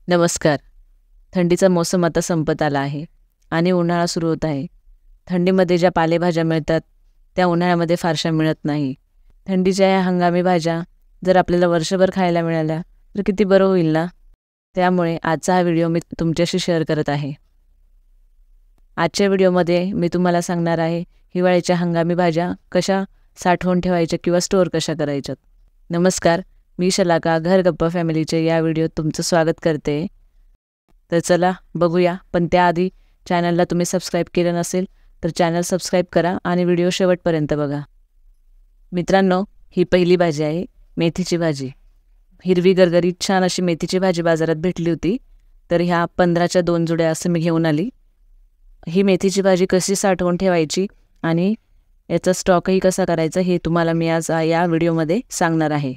नमस्कार. थंडीचा मोसम आता संपत आला आहे आणि उन्हाळा सुरू होत आहे. थंडीमध्ये ज्या पालेभाज्या मिळतात, त्या उन्हाळ्यामध्ये फारशा मिळत नाही. थंडीच्या या हंगामी भाज्या जर आपल्याला वर्षभर खायला मिळाल्या, तर किती बरं होईल ना? त्यामुळे आजचा हा व्हिडिओ मी तुमच्याशी शेअर करत आहे. आजच्या व्हिडिओमध्ये मी तुम्हाला सांगणार आहे, हिवाळ्याच्या हंगामी भाज्या कशा साठवून ठेवायच्या किंवा स्टोअर कशा करायच्यात. नमस्कार, मी शलाका घर गप्पा फॅमिलीचे या व्हिडिओत तुमचं स्वागत करते. तर चला बघूया, पण त्याआधी चॅनलला तुम्ही सबस्क्राईब केलं नसेल तर चॅनल सबस्क्राईब करा आणि व्हिडिओ शेवटपर्यंत बघा. मित्रांनो, ही पहिली भाजी आहे, मेथीची भाजी. हिरवी गरगरीत छान अशी मेथीची भाजी बाजारात भेटली होती, तर ह्या 15च्या 2 जुड्या असं मी घेऊन आली. ही मेथीची भाजी कशी साठवून ठेवायची आणि याचा स्टॉकही कसा करायचा हे तुम्हाला मी आज या व्हिडिओमध्ये सांगणार आहे.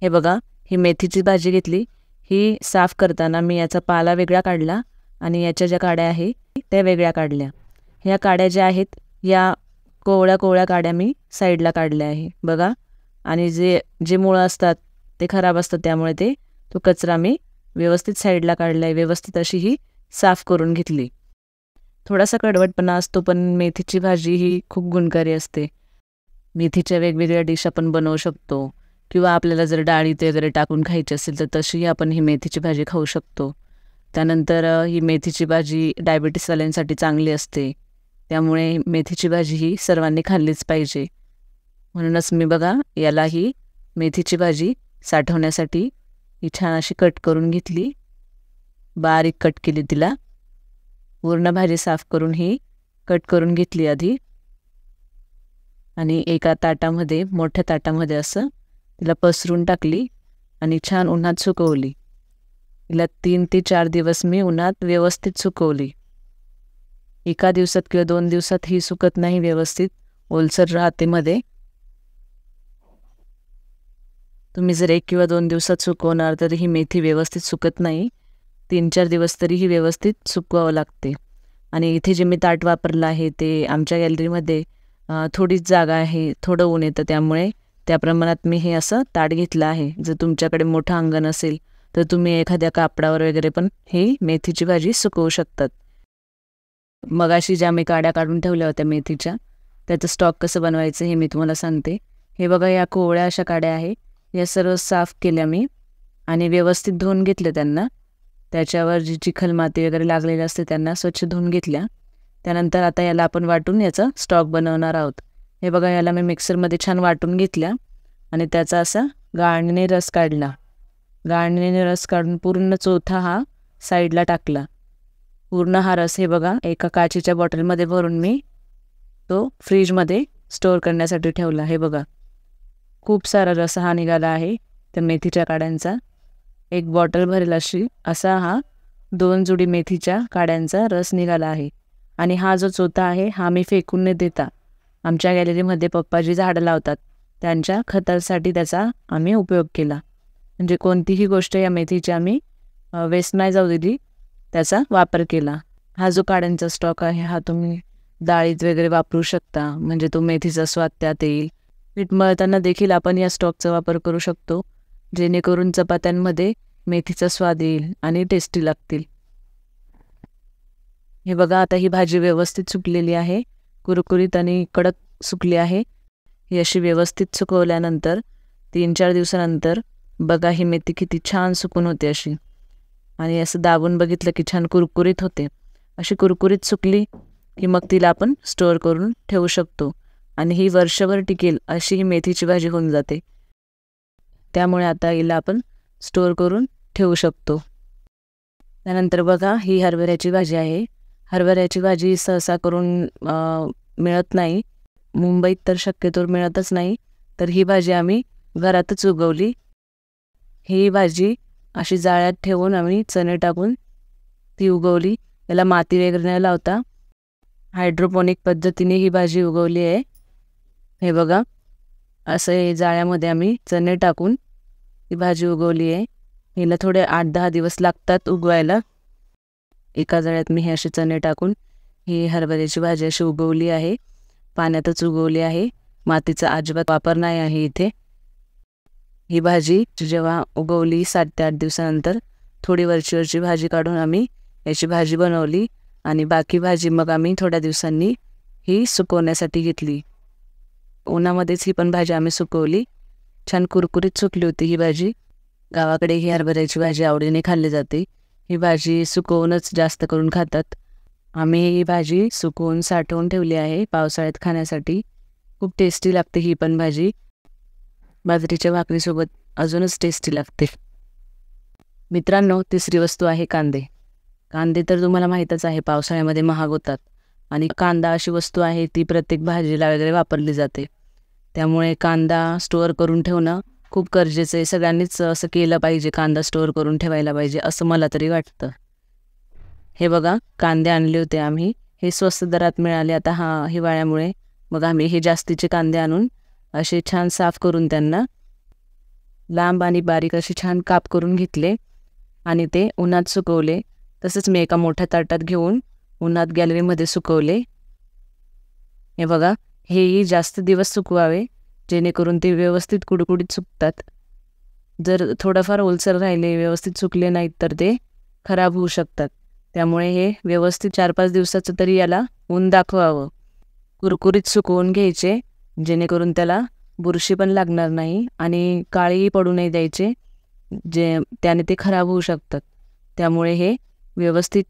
हे बघा, ही मेथीची भाजी घेतली. ही साफ करताना मी याचा पाला वेगळा काढला आणि याच्या ज्या काड्या आहे त्या वेगळ्या काढल्या. ह्या काड्या ज्या आहेत या कोवळ्या काड्या मी साईडला काढल्या आहे बघा. आणि जे जे मुळं असतात ते खराब असतात, त्यामुळे तो कचरा मी व्यवस्थित साईडला काढला आहे. व्यवस्थित अशी ही साफ करून घेतली. थोडासा कडवटपणा असतो, पण मेथीची भाजी ही खूप गुणकारी असते. मेथीच्या वेगवेगळ्या डिश आपण बनवू शकतो किंवा आपल्याला जर डाळीत वगैरे टाकून खायची असेल तर तशीही आपण ही मेथीची भाजी खाऊ शकतो. त्यानंतर ही मेथीची भाजी डायबिटीसवाल्यांसाठी चांगली असते, त्यामुळे मेथीची भाजी ही सर्वांनी खाल्लीच पाहिजे. म्हणूनच मी बघा याला ही मेथीची भाजी साठवण्यासाठी ही छान अशी कट करून घेतली. बारीक कट केली तिला. पूर्ण भाजी साफ करून ही कट करून घेतली आधी आणि एका ताटामध्ये, मोठ्या ताटामध्ये असं तिला पसरून टाकली आणि छान उन्हात सुकवली. तिला 3 ते 4 दिवस मी उन्हात व्यवस्थित सुकवली. एका दिवसात किंवा 2 दिवसात ही सुकत नाही, व्यवस्थित ओलसर राहते मध्ये. तुम्ही जर 1 किंवा 2 दिवसात सुकवणार तर ही मेथी व्यवस्थित सुकत नाही. 3-4 दिवस तरी ही व्यवस्थित सुकवावं लागते. आणि इथे जे मी ताट वापरलं आहे ते आमच्या गॅलरीमध्ये थोडीच जागा आहे, थोडं ऊन येतं, त्यामुळे त्या प्रमाणात मी हे असं ताट घेतलं आहे. जर तुमच्याकडे मोठं अंगण असेल तर तुम्ही एखाद्या कापडावर वगैरे पण ही मेथीची भाजी सुकवू शकतात. मगाशी ज्या मी काड्या काढून ठेवल्या होत्या मेथीच्या, त्याचं स्टॉक कसं बनवायचं हे मी तुम्हाला सांगते. हे बघा, या कोवळ्या अशा काड्या आहे, या सर्व साफ केल्या मी आणि व्यवस्थित धुवून घेतलं त्यांना. त्याच्यावर जी चिखल माती वगैरे लागलेली असते त्यांना स्वच्छ धुवून घेतल्या. त्यानंतर आता याला आपण वाटून याचा स्टॉक बनवणार आहोत. हे बघा, याला मी मिक्सरमध्ये छान वाटून घेतल्या आणि त्याचा असा गाळणीने रस काढला. गाळणीने रस काढून पूर्ण चोथा हा साईडला टाकला. पूर्ण हा रस हे बघा एका काचेच्या बॉटलमध्ये भरून मी तो फ्रीजमध्ये स्टोअर करण्यासाठी ठेवला. हे बघा, खूप सारा रस हा निघाला आहे त्या मेथीच्या काड्यांचा. एक बॉटल भरेल असा हा 2 जुडी मेथीच्या काड्यांचा रस निघाला आहे. आणि हा जो चोथा आहे हा मी फेकून न देता आमच्या गॅलरीमध्ये पप्पाजी झाडं लावतात, त्यांच्या खतासाठी त्याचा आम्ही उपयोग केला. म्हणजे कोणतीही गोष्ट या मेथीची आम्ही वेस्ट नाही जाऊ दिली, त्याचा वापर केला. हा जो काड्यांचा स्टॉक आहे हा तुम्ही डाळीत वगैरे वापरू शकता, म्हणजे तो मेथीचा स्वाद त्यात येईल. पीठ मळताना देखील आपण या स्टॉकचा वापर करू शकतो, जेणेकरून चपात्यांमध्ये मेथीचा स्वाद येईल आणि टेस्टी लागतील. हे बघा, आता ही भाजी व्यवस्थित सुकलेली आहे, कुरकुरीत आणि कडक सुकली आहे. ही अशी व्यवस्थित सुकवल्यानंतर 3-4 दिवसानंतर बघा ही मेथी किती छान सुकून होते अशी. आणि असं दाबून बघितलं की छान कुरकुरीत होते. अशी कुरकुरीत सुकली की मग तिला आपण स्टोअर करून ठेवू शकतो आणि ही वर्षभर टिकेल अशी ही मेथीची भाजी होऊन जाते. त्यामुळे आता हिला आपण स्टोअर करून ठेवू शकतो. त्यानंतर बघा, ही हरभऱ्याची भाजी आहे. हरभऱ्याची भाजी सहसा करून मिळत नाही, मुंबईत तर शक्यतो मिळतच नाही. तर ही भाजी आम्ही घरातच उगवली. ही भाजी अशी जाळ्यात ठेवून आम्ही चणे टाकून ती उगवली. याला माती वगैरे न लावता हायड्रोपोनिक पद्धतीने ही भाजी उगवली आहे. हे बघा, असं जाळ्यामध्ये आम्ही चणे टाकून ही भाजी उगवली आहे. हिला थोडे 8-10 दिवस लागतात उगवायला. एका जाळ्यात मी हे असे चणे टाकून ही हरभऱ्याची भाजी अशी उगवली आहे. पाण्यातच उगवली आहे, मातीचा अजिबात वापर नाही आहे इथे. ही भाजी जेव्हा उगवली 7 ते 8 दिवसानंतर थोडी वरची भाजी काढून आम्ही याची भाजी बनवली आणि बाकी भाजी मग आम्ही थोड्या दिवसांनी ही सुकवण्यासाठी घेतली. उन्हामध्येच ही पण भाजी आम्ही सुकवली. छान कुरकुरीत सुकली होती ही भाजी. गावाकडे ही हरभऱ्याची भाजी आवडीने खाल्ली जाते. ही भाजी सुकवूनच जास्त करून खातात. आम्ही ही भाजी सुकवून साठवून ठेवली आहे पावसाळ्यात खाण्यासाठी. खूप टेस्टी लागते ही पण भाजी. बाजरीच्या भाकरीसोबत अजूनच टेस्टी लागते. मित्रांनो, तिसरी वस्तू आहे कांदे. कांदे तर तुम्हाला माहीतच आहे पावसाळ्यामध्ये महाग होतात आणि कांदा अशी वस्तू आहे ती प्रत्येक भाजीला वगैरे वापरली जाते. त्यामुळे कांदा स्टोअर करून ठेवणं खूप गरजेचं आहे. सगळ्यांनीच असं केलं पाहिजे, कांदा स्टोअर करून ठेवायला पाहिजे असं मला तरी वाटतं. हे बघा, कांदे आणले होते आम्ही. हे स्वस्त दरात मिळाले आता हिवाळ्यामुळे. मग आम्ही हे जास्तीचे कांदे आणून असे छान साफ करून त्यांना लांब आणि बारीक असे छान काप करून घेतले आणि ते उन्हात सुकवले. तसंच मी एका मोठ्या ताटात घेऊन उन्हात गॅलरीमध्ये सुकवले. हे बघा, हेही जास्त दिवस सुकवावे जेणेकरून ते व्यवस्थित कुडकुडीत सुकतात. जर थोडंफार ओलसर राहिले, व्यवस्थित सुकले नाहीत तर ते खराब होऊ शकतात. त्यामुळे हे व्यवस्थित 4-5 दिवसाचं तरी याला ऊन दाखवावं. कुरकुरीत सुकवून घ्यायचे जेणेकरून त्याला बुरशी पण लागणार नाही आणि काळीही पडू नाही द्यायचे, त्याने ते खराब होऊ शकतात. त्यामुळे हे व्यवस्थित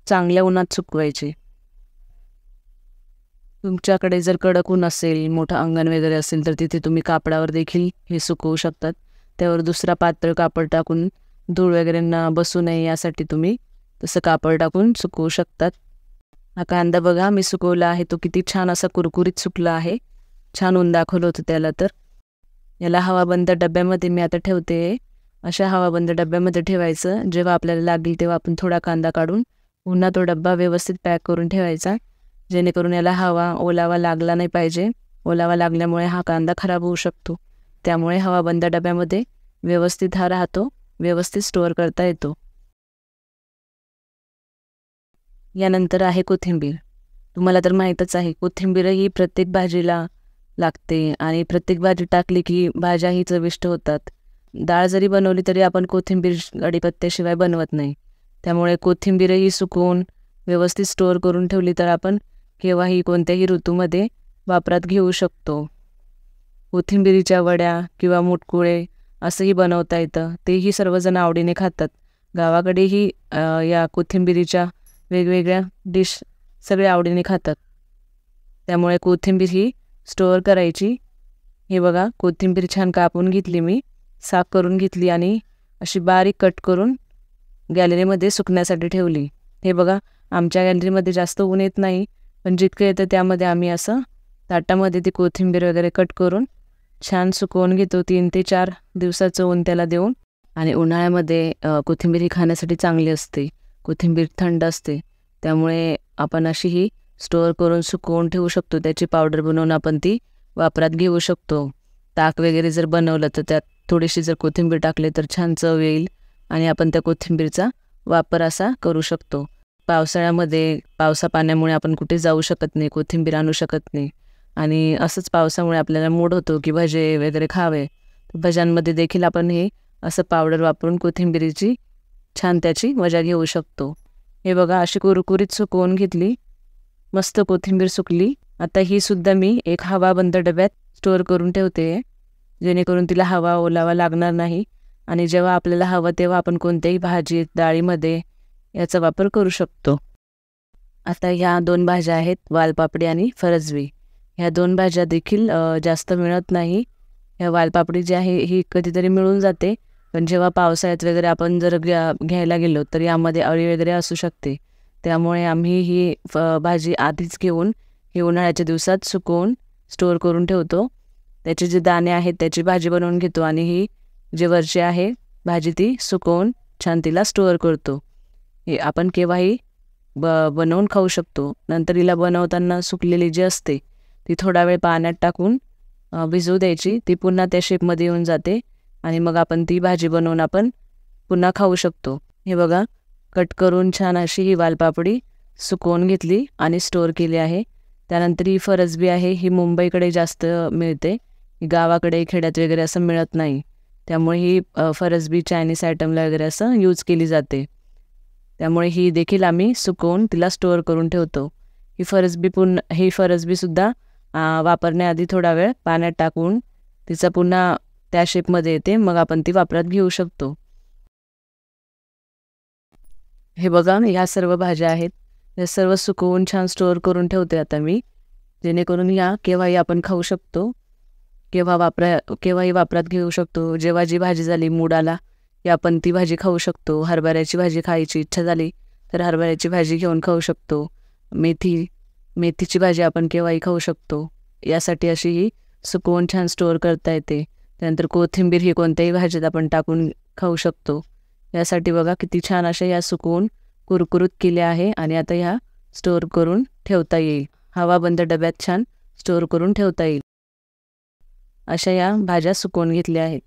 चांगल्या उन्हात सुकवायचे. तुमच्याकडे जर कडक ऊन असेल, मोठं अंगण वगैरे असेल तर तिथे तुम्ही कापडावर देखील हे सुकवू शकतात. त्यावर दुसरा पातळ कापड टाकून धूळ वगैरे न बसू नये यासाठी तुम्ही तसं कापड टाकून सुकवू शकतात. हा कांदा बघा मी सुकवला आहे, तो किती छान असा कुरकुरीत सुकला आहे. छान ऊन दाखवलं होतं त्याला. तर याला हवाबंद डब्यामध्ये मी आता ठेवते. अशा हवाबंद डब्यामध्ये ठेवायचं. जेव्हा आपल्याला लागेल तेव्हा आपण थोडा कांदा काढून पुन्हा तो डब्बा व्यवस्थित पॅक करून ठेवायचा, जेणेकरून याला ओलावा लागला नाही पाहिजे. ओलावा लागल्यामुळे हा कांदा खराब होऊ शकतो. त्यामुळे हवाबंद डब्यामध्ये व्यवस्थित हा राहतो, व्यवस्थित स्टोअर करता येतो. यानंतर आहे कोथिंबीर. तुम्हाला तर माहीतच आहे, कोथिंबीरही प्रत्येक भाजीला लागते आणि प्रत्येक भाजी टाकली की भाज्याही चविष्ट होतात. डाळ जरी बनवली तरी आपण कोथिंबीर कढीपत्त्याशिवाय बनवत नाही. त्यामुळे कोथिंबीरही सुकवून व्यवस्थित स्टोअर करून ठेवली तर आपण केव्हाही कोणत्याही ऋतूमध्ये वापरात घेऊ शकतो. कोथिंबीरीच्या वड्या किंवा मुटकुळे असंही बनवता येतं. तेही सर्वजण आवडीने खातात. गावाकडेही या कोथिंबीरीच्या वेगवेगळ्या डिश सगळे आवडीने खातात. त्यामुळे कोथिंबीर ही स्टोअर करायची. हे बघा, कोथिंबीर छान कापून घेतली मी, साफ करून घेतली आणि अशी बारीक कट करून गॅलरीमध्ये सुकण्यासाठी ठेवली. हे बघा, आमच्या गॅलरीमध्ये जास्त ऊन येत नाही, पण जितकं येतं त्यामध्ये आम्ही असं ताटामध्ये ती कोथिंबीर वगैरे कट करून छान सुकवून घेतो. 3 ते 4 दिवसाचं ऊन त्याला देऊन. आणि उन्हाळ्यामध्ये कोथिंबीर ही खाण्यासाठी चांगली असते. कोथिंबीर थंड असते, त्यामुळे आपण अशी ही स्टोअर करून सुकवून ठेवू शकतो. त्याची पावडर बनवून आपण ती वापरात घेऊ शकतो. ताक वगैरे जर बनवलं तर त्यात थोडीशी जर कोथिंबीर टाकली तर छान चव येईल आणि आपण त्या कोथिंबीरचा वापर असा करू शकतो. पावसाळ्यामध्ये पावसापाण्यामुळे आपण कुठे जाऊ शकत नाही, कोथिंबीर आणू शकत नाही आणि असंच पावसामुळे आपल्याला मूड होतो की भजे वगैरे खावे. भज्यांमध्ये देखील आपण हे असं पावडर वापरून कोथिंबीरीची छान त्याची मजा घेऊ शकतो. हे बघा, अशी कुरकुरीत सुकवून घेतली. मस्त कोथिंबीर सुकली. आता ही सुद्धा मी एक हवाबंद डब्यात स्टोअर करून ठेवते, जेणेकरून तिला ओलावा लागणार नाही आणि जेव्हा आपल्याला हवं तेव्हा आपण कोणत्याही भाजीत, डाळीमध्ये याचा वापर करू शकतो. आता ह्या 2 भाज्या आहेत, वालपापडी आणि फरसबी. ह्या 2 भाज्या देखील जास्त मिळत नाही. ह्या वालपापडी जी आहे ही कधीतरी मिळून जाते, पण जेव्हा पावसाळ्यात वगैरे आपण जर घ्यायला गेलो तर यामध्ये अळी वगैरे असू शकते. त्यामुळे आम्ही ही भाजी आधीच घेऊन ही उन्हाळ्याच्या दिवसात सुकवून स्टोअर करून ठेवतो. त्याचे जे दाणे आहेत त्याची भाजी बनवून घेतो आणि ही जे वरची आहे भाजी ती सुकवून छान तिला स्टोअर करतो. हे आपण केव्हाही बनवून खाऊ शकतो. नंतर हिला बनवताना सुकलेली जी असते ती थोडा वेळ पाण्यात टाकून भिजवू द्यायची. ती पुन्हा त्या शेपमध्ये येऊन जाते आणि मग आपण ती भाजी बनवून आपण पुन्हा खाऊ शकतो. हे बघा, कट करून छान अशी ही वालपापडी सुकवून घेतली आणि स्टोअर केली आहे. त्यानंतर ही फरसबी आहे, ही मुंबईकडे जास्त मिळते, गावाकडे खेड्यात वगैरे असं मिळत नाही. त्यामुळे ही फरसबी चायनीज आयटमला वगैरे असं यूज केली जाते. त्यामुळे ही देखील आम्ही सुकवून तिला स्टोअर करून ठेवतो. ही फरसबीसुद्धा वापरण्याआधी थोडा वेळ पाण्यात टाकून तिचा पुन्हा त्या शेपमध्ये येते, मग आपण ती वापरात घेऊ शकतो. हे बघा, ह्या सर्व भाज्या आहेत. या सर्व सुकवून छान स्टोअर करून ठेवते आता मी, जेणेकरून ह्या केव्हाही आपण खाऊ शकतो, केव्हाही वापरात घेऊ शकतो. जेव्हा जी भाजी झाली, मूड आला की आपण ती भाजी खाऊ शकतो. हरभऱ्याची भाजी खायची इच्छा झाली तर हरभऱ्याची भाजी घेऊन खाऊ शकतो. मेथीची भाजी आपण केव्हाही खाऊ शकतो. यासाठी अशी ही सुकवून छान स्टोअर करता येते. त्यानंतर कोथिंबीर ही कोणत्याही भाजीत आपण टाकून खाऊ शकतो. यासाठी बघा किती छान अशा या सुकवून कुरकुरीत केल्या आहे आणि आता ह्या स्टोअर करून ठेवता येईल. हवाबंद डब्यात छान स्टोअर करून ठेवता येईल. अशा या भाज्या सुकवून घेतल्या आहेत.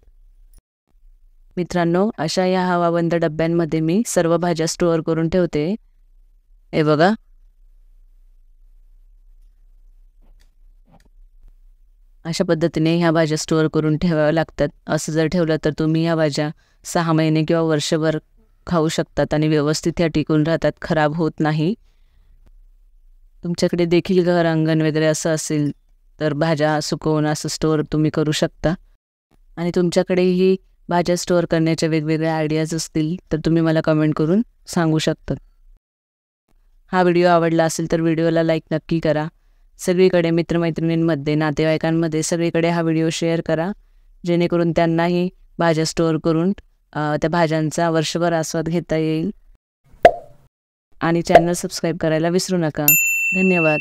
मित्रांनो, अशा या हवाबंद डब्यांमध्ये मी सर्व भाज्या स्टोअर करून ठेवते. हे बघा, अशा पद्धतीने ह्या भाज्या स्टोअर करून ठेवाव्या लागतात. असं जर ठेवलं तर तुम्ही ह्या भाज्या 6 महिने किंवा वर्षभर खाऊ शकतात आणि व्यवस्थित ह्या टिकून राहतात, खराब होत नाही. तुमच्याकडे देखील घर अंगण वगैरे असं असेल तर भाज्या सुकवून असं स्टोअर तुम्ही करू शकता. आणि तुमच्याकडेही भाज्या स्टोअर करण्याच्या वेगवेगळ्या आयडियाज असतील तर तुम्ही मला कमेंट करून सांगू शकता. हा व्हिडिओ आवडला असेल तर व्हिडिओला लाईक नक्की करा. सगळीकडे मित्रमैत्रिणींमध्ये, नातेवाईकांमध्ये सगळीकडे हा व्हिडिओ शेअर करा, जेणेकरून त्यांनाही भाज्या स्टोअर करून त्या भाज्यांचा वर्षभर आस्वाद घेता येईल. आणि चॅनल सबस्क्राईब करायला विसरू नका. धन्यवाद.